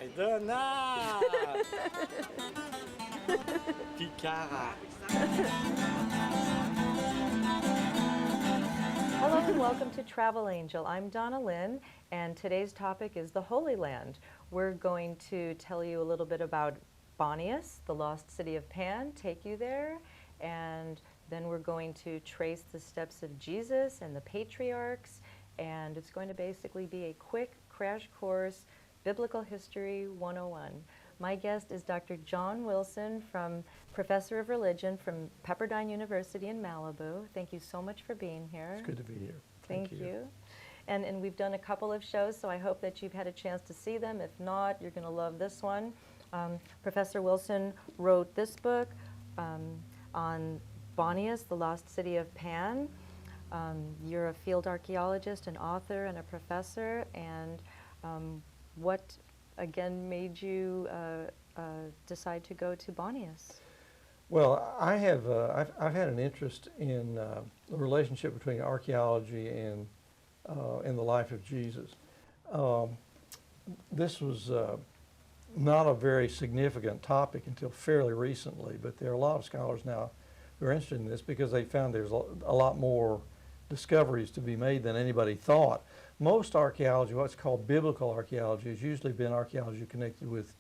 Hi, Donna! Picara. Hello and welcome to Travel Angel. I'm Donna Lynn, and today's topic is the Holy Land. We're going to tell you a little bit about Banias, the lost city of Pan, take you there, and then we're going to trace the steps of Jesus and the patriarchs, and it's going to basically be a quick crash course, Biblical History 101. My guest is Dr. John Wilson, Professor of Religion from Pepperdine University in Malibu. Thank you so much for being here. It's good to be here. Thank you. And we've done a couple of shows, so I hope that you've had a chance to see them. If not, you're going to love this one. Professor Wilson wrote this book on Banias, the lost city of Pan. You're a field archaeologist, an author, and a professor. And what, again, made you decide to go to Banias? Well, I've had an interest in the relationship between archaeology and the life of Jesus. This was not a very significant topic until fairly recently, but there are a lot of scholars now who are interested in this because they found there's a lot more discoveries to be made than anybody thought. Most archaeology, what's called biblical archaeology, has usually been archaeology connected with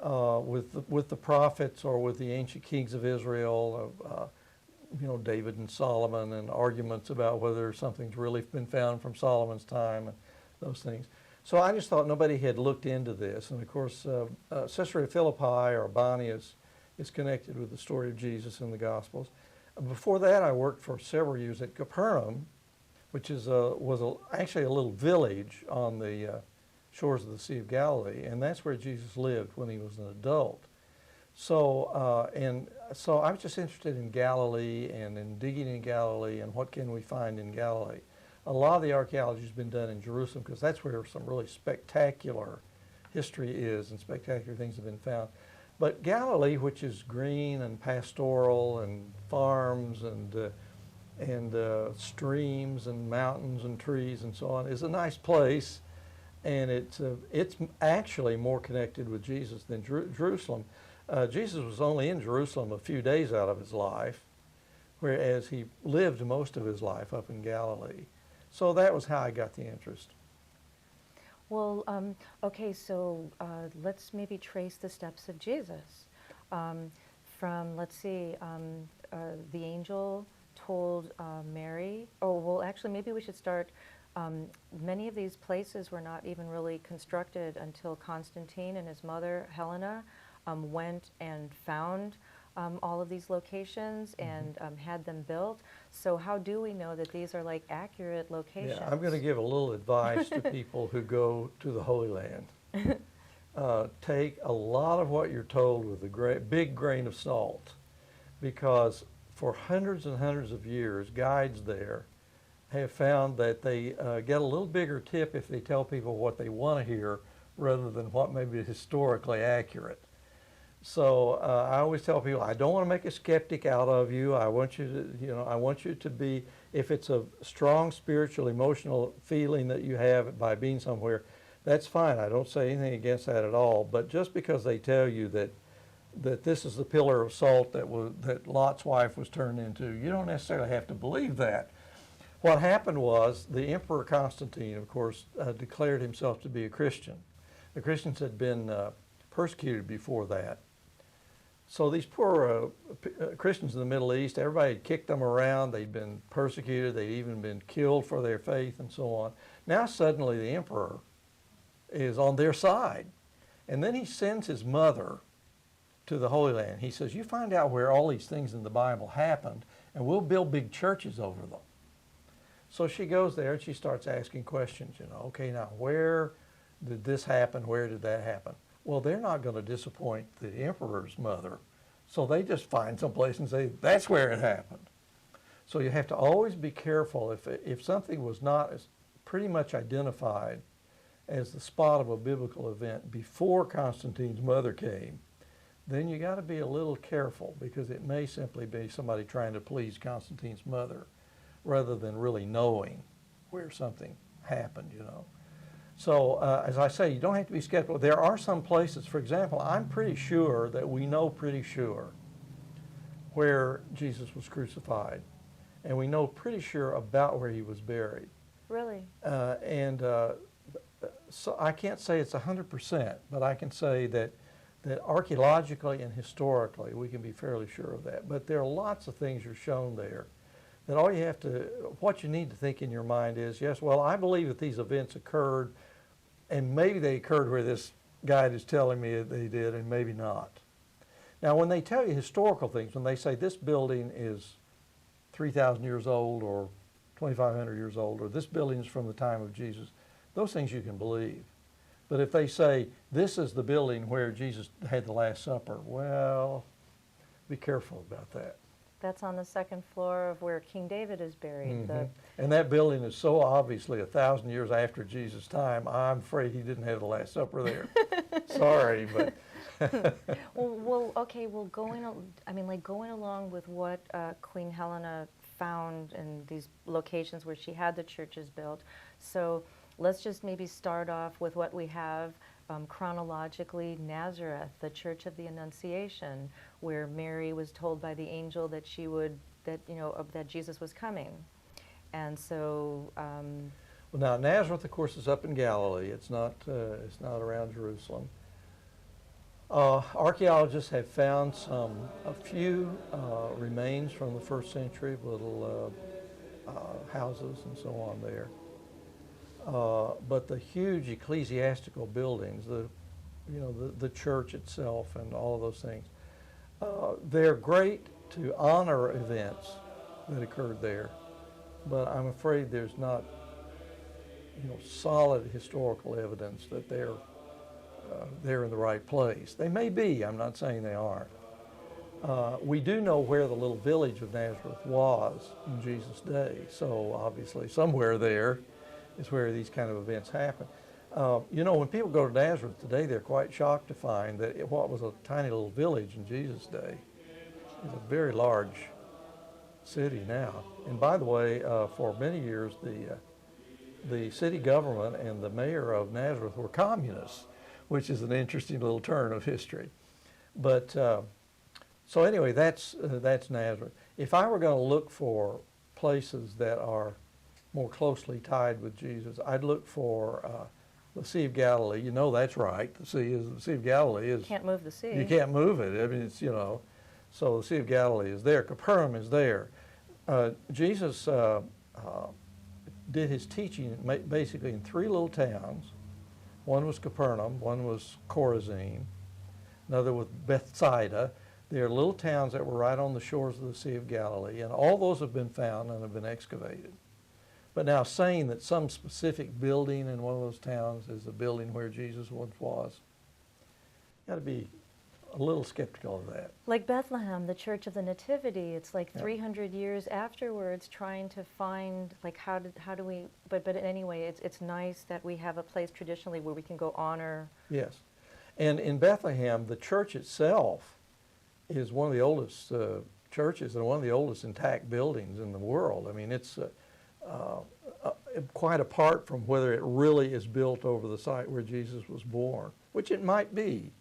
the prophets or with the ancient kings of Israel, David and Solomon, and arguments about whether something's really been found from Solomon's time and those things. So I just thought nobody had looked into this, and of course Caesarea Philippi or Banias is connected with the story of Jesus in the Gospels. Before that, I worked for several years at Capernaum, which was actually a little village on the shores of the Sea of Galilee, and that's where Jesus lived when he was an adult. So I was just interested in Galilee and in digging in Galilee and what can we find in Galilee. A lot of the archaeology has been done in Jerusalem because that's where some really spectacular history is and spectacular things have been found. But Galilee, which is green and pastoral and farms and streams and mountains and trees and so on, is a nice place, and it's actually more connected with Jesus than Jerusalem. Jesus was only in Jerusalem a few days out of his life, whereas he lived most of his life up in Galilee. So that was how I got the interest. Well, okay, so let's maybe trace the steps of Jesus. Let's see, the angel told Mary, actually maybe we should start, many of these places were not even really constructed until Constantine and his mother, Helena, went and found all of these locations and had them built. So how do we know that these are like accurate locations? Yeah, I'm going to give a little advice to people who go to the Holy Land. Take a lot of what you're told with a big grain of salt, because for hundreds and hundreds of years, guides there have found that they get a little bigger tip if they tell people what they want to hear rather than what may be historically accurate. So I always tell people, I don't want to make a skeptic out of you. I want you to, I want you to be, if it's a strong spiritual, emotional feeling that you have by being somewhere, that's fine. I don't say anything against that at all. But just because they tell you that this is the pillar of salt that Lot's wife was turned into, you don't necessarily have to believe that. What happened was the Emperor Constantine, of course, declared himself to be a Christian. The Christians had been persecuted before that. So these poor Christians in the Middle East, everybody had kicked them around. They'd been persecuted. They'd even been killed for their faith and so on. Now suddenly the emperor is on their side. And then he sends his mother to the Holy Land. He says, you find out where all these things in the Bible happened, and we'll build big churches over them. So she goes there and she starts asking questions, okay, now where did this happen? Where did that happen? Well, they're not going to disappoint the emperor's mother, so they just find some place and say, that's where it happened. So you have to always be careful if something was not as pretty much identified as the spot of a biblical event before Constantine's mother came, then you got to be a little careful, because it may simply be somebody trying to please Constantine's mother rather than really knowing where something happened, So as I say, you don't have to be skeptical. There are some places, for example, I'm pretty sure that we know pretty sure where Jesus was crucified. And we know pretty sure about where he was buried. Really? So I can't say it's 100%, but I can say that archaeologically and historically we can be fairly sure of that. But there are lots of things you're shown there that what you need to think in your mind is, yes, well, I believe that these events occurred, and maybe they occurred where this guide is telling me that they did, and maybe not. Now, when they tell you historical things, when they say this building is 3,000 years old or 2,500 years old, or this building is from the time of Jesus, those things you can believe. But if they say, this is the building where Jesus had the Last Supper, well, be careful about that. That's on the second floor of where King David is buried. Mm-hmm. And that building is so obviously 1,000 years after Jesus' time, I'm afraid he didn't have the Last Supper there. Sorry, but... going along with what Queen Helena found in these locations where she had the churches built. So let's just maybe start off with what we have chronologically. Nazareth, the Church of the Annunciation, where Mary was told by the angel that that Jesus was coming, and so. Well, now Nazareth, of course, is up in Galilee. It's not around Jerusalem. Archaeologists have found a few remains from the first century, little houses and so on there. But the huge ecclesiastical buildings, the church itself and all of those things, they're great to honor events that occurred there. But I'm afraid there's not, solid historical evidence that they're in the right place. They may be, I'm not saying they aren't. We do know where the little village of Nazareth was in Jesus' day, so obviously somewhere there is where these kind of events happen. When people go to Nazareth today, they're quite shocked to find that what was a tiny little village in Jesus' day is a very large city now. And by the way, for many years, the city government and the mayor of Nazareth were communists, which is an interesting little turn of history. But so anyway, that's Nazareth. If I were going to look for places that are more closely tied with Jesus, I'd look for the Sea of Galilee. That's right. The Sea of Galilee is. Can't move the sea. You can't move it. I mean, it's So the Sea of Galilee is there. Capernaum is there. Jesus did his teaching basically in three little towns. One was Capernaum, one was Chorazin, another was Bethsaida. They're little towns that were right on the shores of the Sea of Galilee, and all those have been found and have been excavated. But now saying that some specific building in one of those towns is the building where Jesus once was, you got to be a little skeptical of that. Like Bethlehem, the Church of the Nativity, it's like 300 years afterwards trying to find, like, how do we, but anyway, it's nice that we have a place traditionally where we can go honor. Yes. And in Bethlehem, the church itself is one of the oldest churches and one of the oldest intact buildings in the world. I mean, it's quite apart from whether it really is built over the site where Jesus was born, which it might be.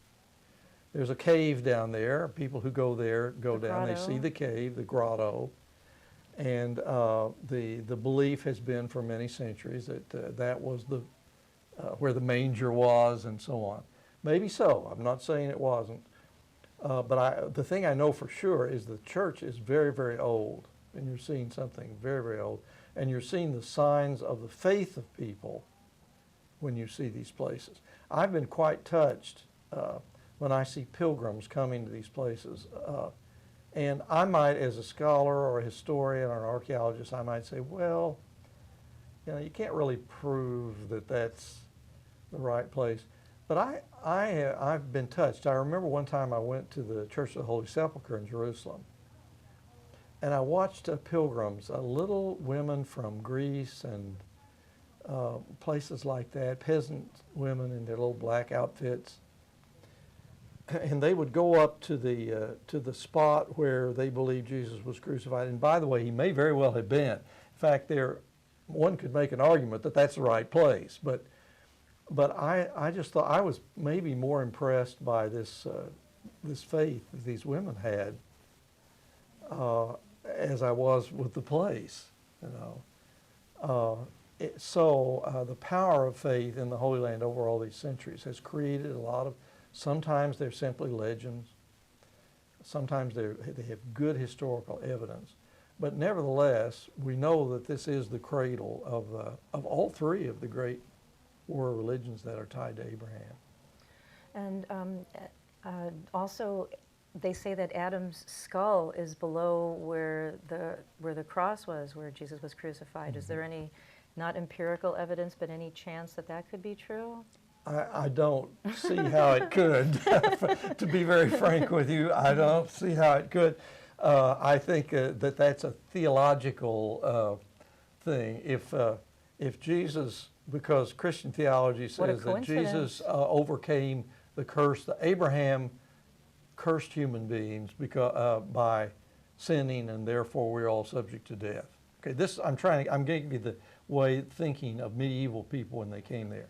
There's a cave down there. People who go there go down. They see the cave, the grotto, and the belief has been for many centuries that that was the where the manger was, and so on. Maybe so. I'm not saying it wasn't, but the thing I know for sure is the church is very, very old, and you're seeing something very, very old, and you're seeing the signs of the faith of people when you see these places. I've been quite touched when I see pilgrims coming to these places. And I might, as a scholar or a historian or an archaeologist, I might say, well, you can't really prove that that's the right place. But I've been touched. I remember one time I went to the Church of the Holy Sepulchre in Jerusalem, and I watched pilgrims, little women from Greece and places like that, peasant women in their little black outfits. And they would go up to the spot where they believed Jesus was crucified. And by the way, he may very well have been. In fact, one could make an argument that that's the right place. But But I just thought I was maybe more impressed by this faith that these women had as I was with the place, you know. The power of faith in the Holy Land over all these centuries has created a lot of, sometimes they're simply legends, sometimes they have good historical evidence, but nevertheless, we know that this is the cradle of all three of the great world religions that are tied to Abraham. And also, they say that Adam's skull is below where the cross was, where Jesus was crucified. Mm-hmm. Is there any, not empirical evidence, but any chance that that could be true? I don't see how it could. To be very frank with you, I don't see how it could. I think that that's a theological thing. If Jesus, because Christian theology says that Jesus overcame the curse, that Abraham cursed human beings because by sinning, and therefore we're all subject to death. Okay, I'm giving you the way thinking of medieval people when they came there.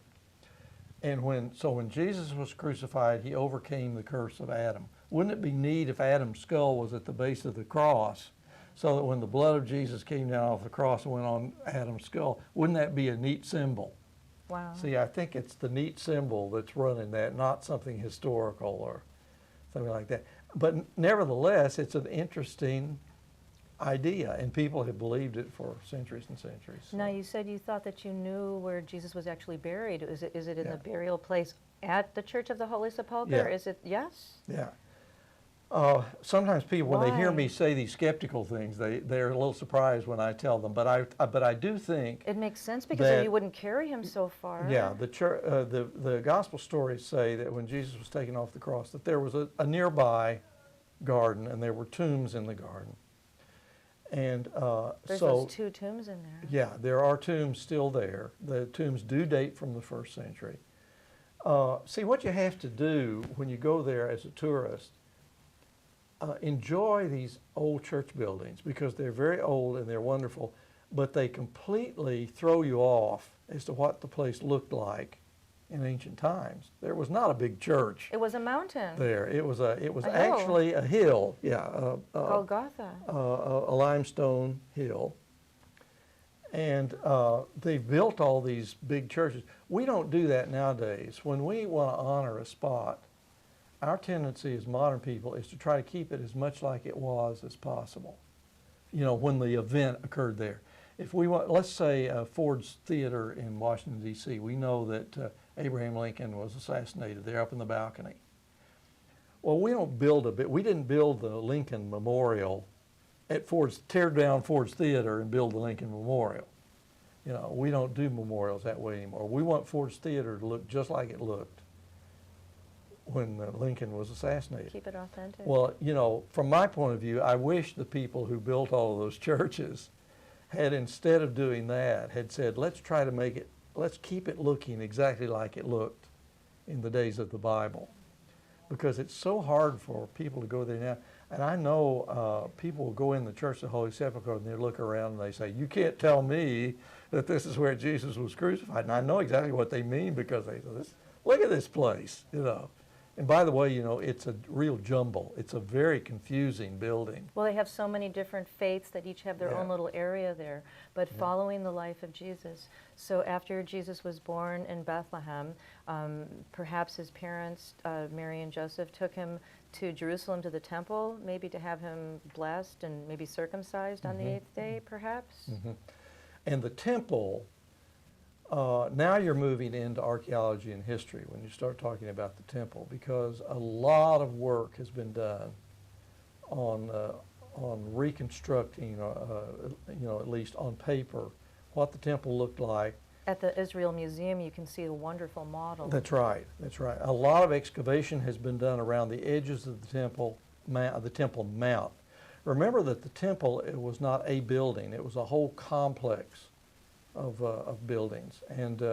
And when Jesus was crucified, he overcame the curse of Adam. Wouldn't it be neat if Adam's skull was at the base of the cross, so that when the blood of Jesus came down off the cross and went on Adam's skull, wouldn't that be a neat symbol? Wow. See, I think it's the neat symbol that's running that, not something historical or something like that. But nevertheless, it's an interesting idea, and people have believed it for centuries and centuries. So. Now, you said you thought that you knew where Jesus was actually buried. Is it in the burial place at the Church of the Holy Sepulchre? Yeah. Is it, yes? Yeah. Sometimes people, when they hear me say these skeptical things, they're a little surprised when I tell them. But I do think it makes sense, because you wouldn't carry him so far. Yeah, the gospel stories say that when Jesus was taken off the cross, that there was a nearby garden, and there were tombs in the garden. And there's those two tombs in there. Yeah, there are tombs still there. The tombs do date from the 1st century. See, what you have to do when you go there as a tourist, enjoy these old church buildings, because they're very old and they're wonderful, but they completely throw you off as to what the place looked like in ancient times. There was not a big church. It was a mountain. There, it was actually a hill. Yeah, Golgotha. A limestone hill, and they've built all these big churches. We don't do that nowadays. When we want to honor a spot, our tendency as modern people is to try to keep it as much like it was as possible. You know, when the event occurred there. If we want, let's say Ford's Theater in Washington, D.C., we know that Abraham Lincoln was assassinated there up in the balcony. Well, we didn't build the Lincoln Memorial at tear down Ford's Theater and build the Lincoln Memorial. You know, we don't do memorials that way anymore. We want Ford's Theater to look just like it looked when Lincoln was assassinated. Keep it authentic. Well, you know, from my point of view, I wish the people who built all of those churches had, instead of doing that, had said, let's keep it looking exactly like it looked in the days of the Bible. Because it's so hard for people to go there now. And I know people will go in the Church of the Holy Sepulchre and they look around and they say, you can't tell me that this is where Jesus was crucified. And I know exactly what they mean, because they say, look at this place, you know. And by the way, you know, it's a real jumble. It's a very confusing building. Well, they have so many different faiths that each have their own little area there, but following the life of Jesus. So after Jesus was born in Bethlehem, perhaps his parents, Mary and Joseph, took him to Jerusalem to the temple, maybe to have him blessed and maybe circumcised on the 8th day, perhaps? And the temple, now you're moving into archaeology and history when you start talking about the temple, because a lot of work has been done on reconstructing, you know, at least on paper, what the temple looked like. At the Israel Museum, you can see a wonderful model. That's right. That's right. A lot of excavation has been done around the edges of the Temple Mount. Remember that the temple, it was not a building; it was a whole complex of buildings, and